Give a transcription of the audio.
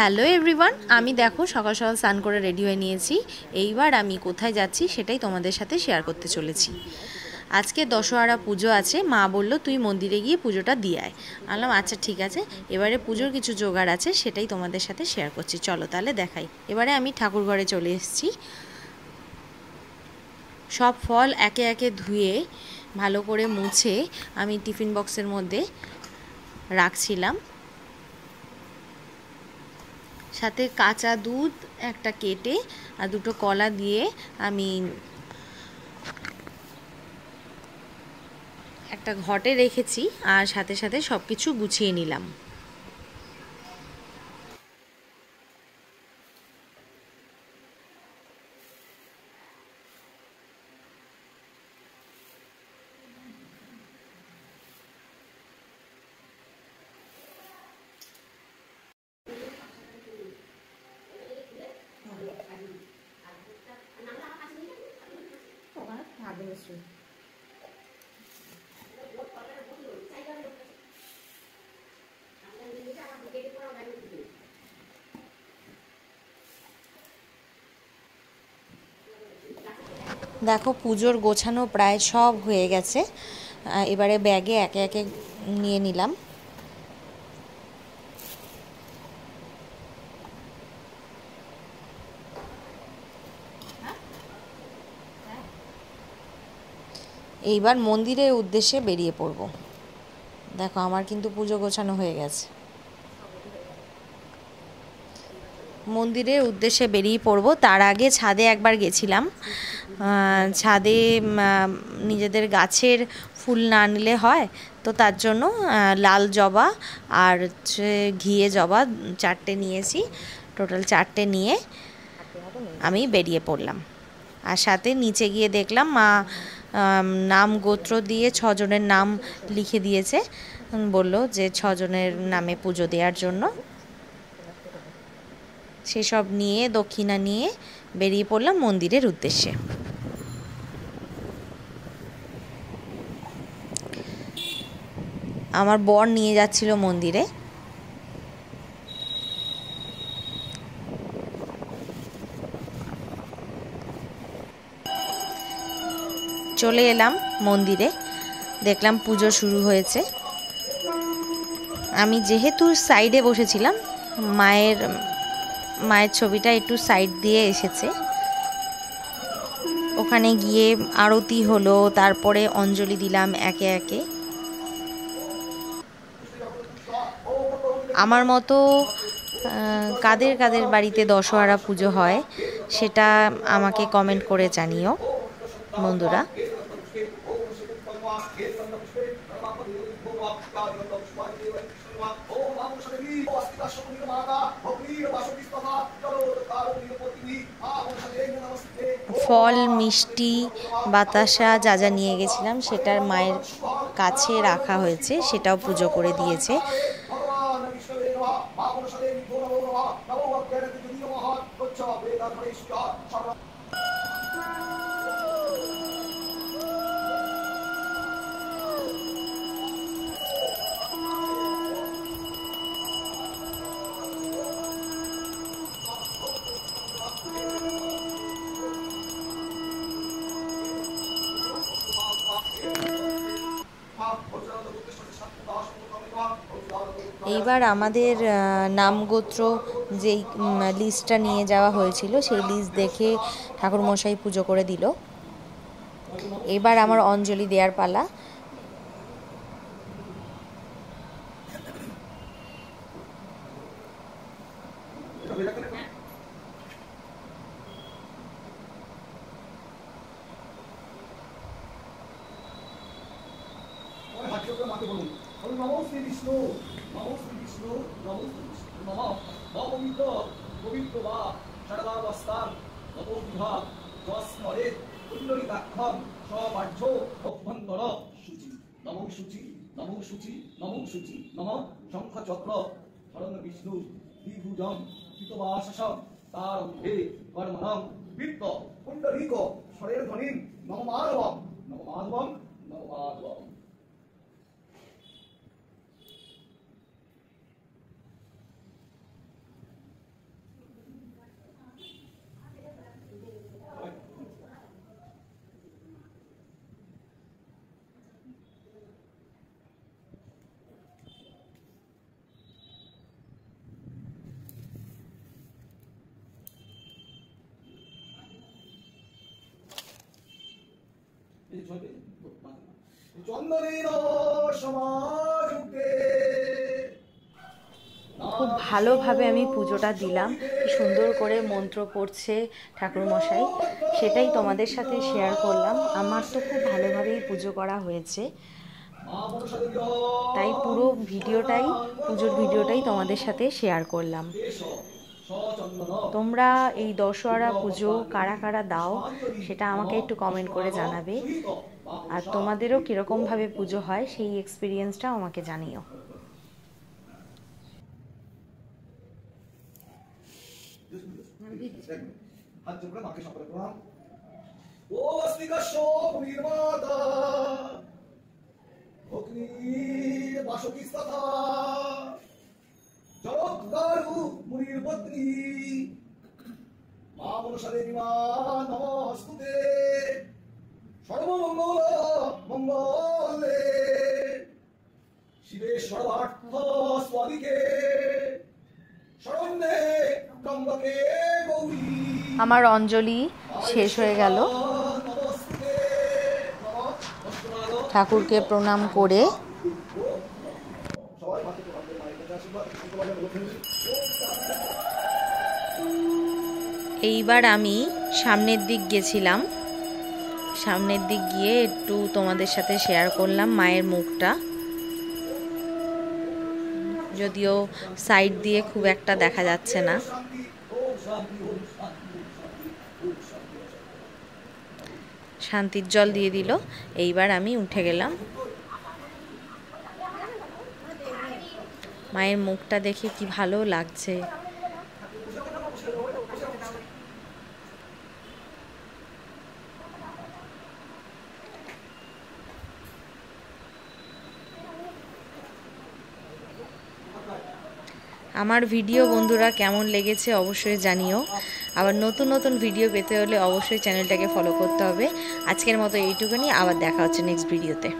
Hello everyone, আমি দেখো সকাল সকাল স্নান করে রেডি হয়ে নিয়েছি। এইবার আমি কোথায় যাচ্ছি সেটাই তোমাদের সাথে শেয়ার করতে চলেছি। আজকে দশহরা পুজো আছে, মা বলল তুই মন্দিরে গিয়ে পুজোটা দিয়ে আয়। বললাম আচ্ছা ঠিক আছে। এবারে পুজোর কিছু জোগাড় আছে, সেটাই তোমাদের সাথে শেয়ার করছি, চলো তাহলে দেখাই। এবারে আমি ঠাকুর ঘরে চলে এসেছি। সব ফল একে একে ধুয়ে ভালো করে মুছে আমি টিফিন বক্সের মধ্যে রাখছিলাম। সাথে কাঁচা দুধ একটা কেটে আর দুটো কলা দিয়ে আমি একটা ঘটে রেখেছি, আর সাথে সাথে সব কিছু গুছিয়ে নিলাম। দেখো পুজোর গোছানো প্রায় সব হয়ে গেছে। এবারে ব্যাগে একে একে নিয়ে নিলাম। এইবার মন্দিরের উদ্দেশ্যে বেরিয়ে পড়ব। দেখো আমার কিন্তু পুজো গোছানো হয়ে গেছে। মন্দিরের উদ্দেশ্যে বেরিয়ে পড়ব, তার আগে ছাদে একবার গেছিলাম। ছাদে নিজেদের গাছের ফুল না নিলে হয়, তো তার জন্য লাল জবা আর ঘিয়ে জবা 4টে নিয়েছি। টোটাল 4টে নিয়ে আমি বেরিয়ে পড়লাম। আর সাথে নিচে গিয়ে দেখলাম মা নাম গোত্র দিয়ে 6 জনের নাম লিখে দিয়েছে। বলল যে 6 জনের নামে পুজো দেওয়ার জন্য। সেসব নিয়ে দক্ষিণা নিয়ে বেরিয়ে পড়লাম মন্দিরের উদ্দেশ্যে। আমার বর নিয়ে যাচ্ছিল মন্দিরে। চলে এলাম মন্দিরে, দেখলাম পুজো শুরু হয়েছে। আমি যেহেতু সাইডে বসেছিলাম, মায়ের ছবিটা একটু সাইড দিয়ে এসেছে। ওখানে গিয়ে আরতি হলো, তারপরে অঞ্জলি দিলাম একে একে। আমার মতো কাদের কাদের বাড়িতে দশহরা পুজো হয় সেটা আমাকে কমেন্ট করে জানিও বন্ধুরা। ফল মিষ্টি বাতাসা যা যা নিয়ে গেছিলাম সেটার মায়ের কাছে রাখা হয়েছে, সেটাও পুজো করে দিয়েছে। এইবার আমাদের নামগোত্র যেই লিস্টটা নিয়ে যাওয়া হয়েছিল সেই লিস্ট দেখে ঠাকুরমশাই পুজো করে দিল। এবার আমার অঞ্জলি দেওয়ার পালা। বিষ্ণু দ্বিভুজং কৃতবাসসং তার হে কর্মণং বৃত্ত পুণ্ডরীক স্বরের ধ্বনিং নমমাধবং নমমাধবং নমমাধবং। খুব ভালোভাবে আমি পুজোটা দিলাম, কি সুন্দর করে মন্ত্র পড়ছে ঠাকুরমশাই, সেটাই তোমাদের সাথে শেয়ার করলাম। আমার তো খুব ভালোভাবেই পুজো করা হয়েছে, তাই পুরো ভিডিওটাই, পুজোর ভিডিওটাই তোমাদের সাথে শেয়ার করলাম। তোমরা এই দশহরা পুজো কারা কারা দাও সেটা আমাকে একটু কমেন্ট করে জানাবে, আর তোমাদেরও কীরকমভাবে পুজো হয় সেই এক্সপিরিয়েন্সটাও আমাকে জানিও। জগদ্গুরু মুনির পত্নী মা মনসা দেবী মা নমস্তুতে সর্বমঙ্গল মঙ্গলে শিবে সর্বার্থ স্বাদিকে শরণ্যে ত্রম্বকে গৌরী। আমার অঞ্জলি শেষ হয়ে গেল, ঠাকুরকে প্রণাম করে এইবার আমি সামনের দিক গেছিলাম, সামনের দিক গিয়ে একটু তোমাদের সাথে শেয়ার করলাম মায়ের মুখটা, যদিও সাইড দিয়ে খুব একটা দেখা যাচ্ছে না। শান্তির জল দিয়ে দিল, এইবার আমি উঠে গেলাম। মায়ের মুখটা দেখে কি ভালো লাগছে। আমার ভিডিও বন্ধুরা কেমন লেগেছে অবশ্যই জানিও। আবার নতুন নতুন ভিডিও পেতে হলে অবশ্যই চ্যানেলটাকে ফলো করতে হবে। আজকের মতো এইটুকুনি, আবার দেখা হচ্ছে নেক্সট ভিডিওতে।